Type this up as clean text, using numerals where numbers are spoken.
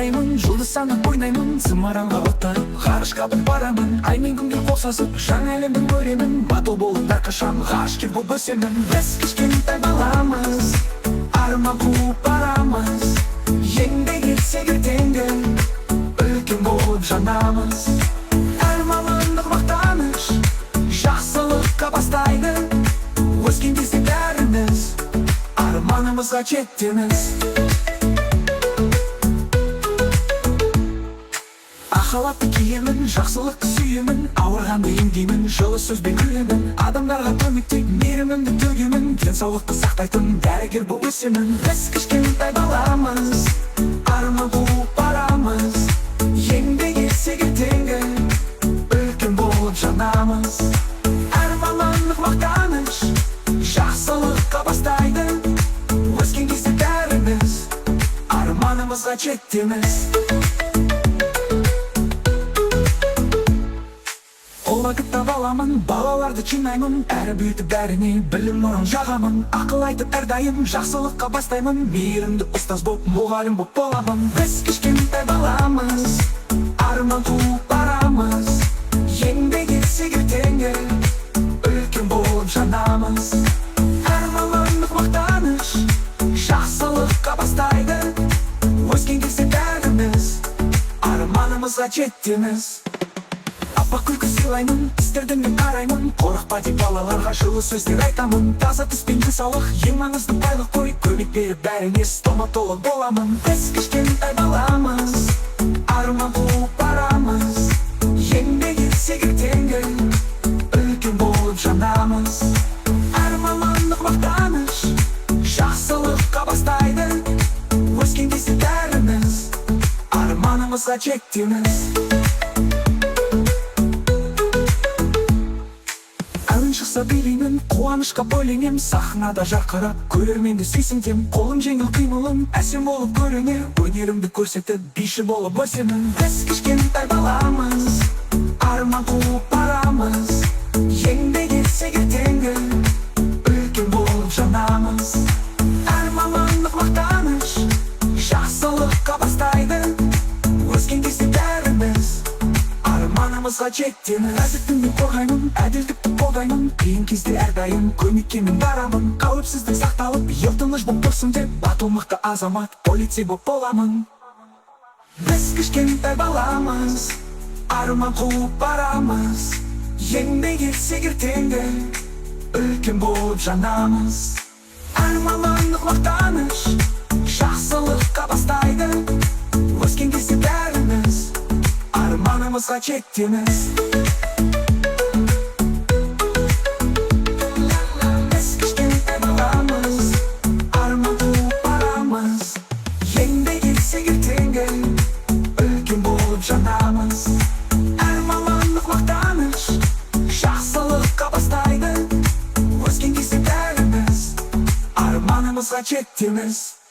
қараймын, жұлдыз санап ойнаймын, зымыранға оттанып ғарышқа бір барамын. Ай мен күнге қол созып жаңа әлемді көремін, батыл болып әрқашан ғарышкер болып өсемін. Біз кішкентай баламыз, арман қуып барамыз, еңбек етсек ертеңгі үлкен болып жанамыз. Арманымдық мақтаныш жақсылыққа бастайды, өскен кезде бәріміз арманымызға жетеміз. Халатты киемін, жақсылықты сүйемін, ауырғанды емдеймін, жылы сөзбен күлемін, адамдарға көмектеп мейірімімді төгемін, денсаулықты сақтайтын дәрігер болып өсемін. Біз кішкентай баламыз, арман қуып барамыз, еңбек етсек ертеңгі үлкен болып жанамыз. Арманымдық мақтаныш жақсылыққа бастайды, өскен кезде бәріміз арманымызға жетеміз. Уақытта баламын, балаларды жинаймын, әрі büyüтіп бәріне білім нұрын жағамын. Ақыл айтып әрдайым жақсылыққа бастаймын, мейірімді ұстаз боп, мұғалім боп боламын. Біз кішкентай баламыз, арман қуып барамыз, еңбек етсек ертеңгі үлкен болып жанамыз. Арманымдық мақтаныш жақсылыққа бастайды, өскен кезде бәріміз арманымызға жетеміз. Аппақ күлкі сыйлаймын, істерді мен қараймын, қорықпа деп балаларға жылы сөздер айтамын. Таза тіс пен денсаулық ең маңызды байлық қой, көмек беріп бәріне стоматолог боламын. Біз кішкентай баламыз, арман қуып барамыз, еңбек етсек ертеңгі үлкен болып жанамыз. Арманымдық мақтаныш жақсылыққа бастайды, өскен кезде бәріміз арманымызға жетеміз. Шықса билеймін, қуанышқа бөленем, сахнада жарқырап көрерменді сүйсінтем. Қолым жеңіл, қимылым әсем болып көрінер, өнерімді көрсетіп биші болып өсемін. Біз кішкентай баламыз, арман қуып барамыз, еңбек етсек ертеңгі үлкен болып жанамыз. Арманымдық мақтаныш жақсылыққа бастайды, өскен кезде бәріміз арманымызға жетеміз. Әділдікті қорғаймын, әділдікті қолдаймын, қиын кезде әрдайым көмекке мен барамын. Қауіпсіздік сақталып, ел тыныш боп тұрсын деп, батыл мықты азамат, полицей боп боламын. Біз кішкентай баламыз, арман қуып барамыз, еңбек етсек ертеңгі үлкен болып жанамыз. Арманымдық мақтаныш жақсылыққа бастайды, өскен кезде бәріміз арманымызға жетеміз. Біз кішкентай баламыз, арман қуып барамыз, еңбек етсек ертеңгі үлкен болып жанамыз. Арманымдық мақтаныш жақсылыққа бастайды, өскен кезде бәріміз арманымызға жетеміз.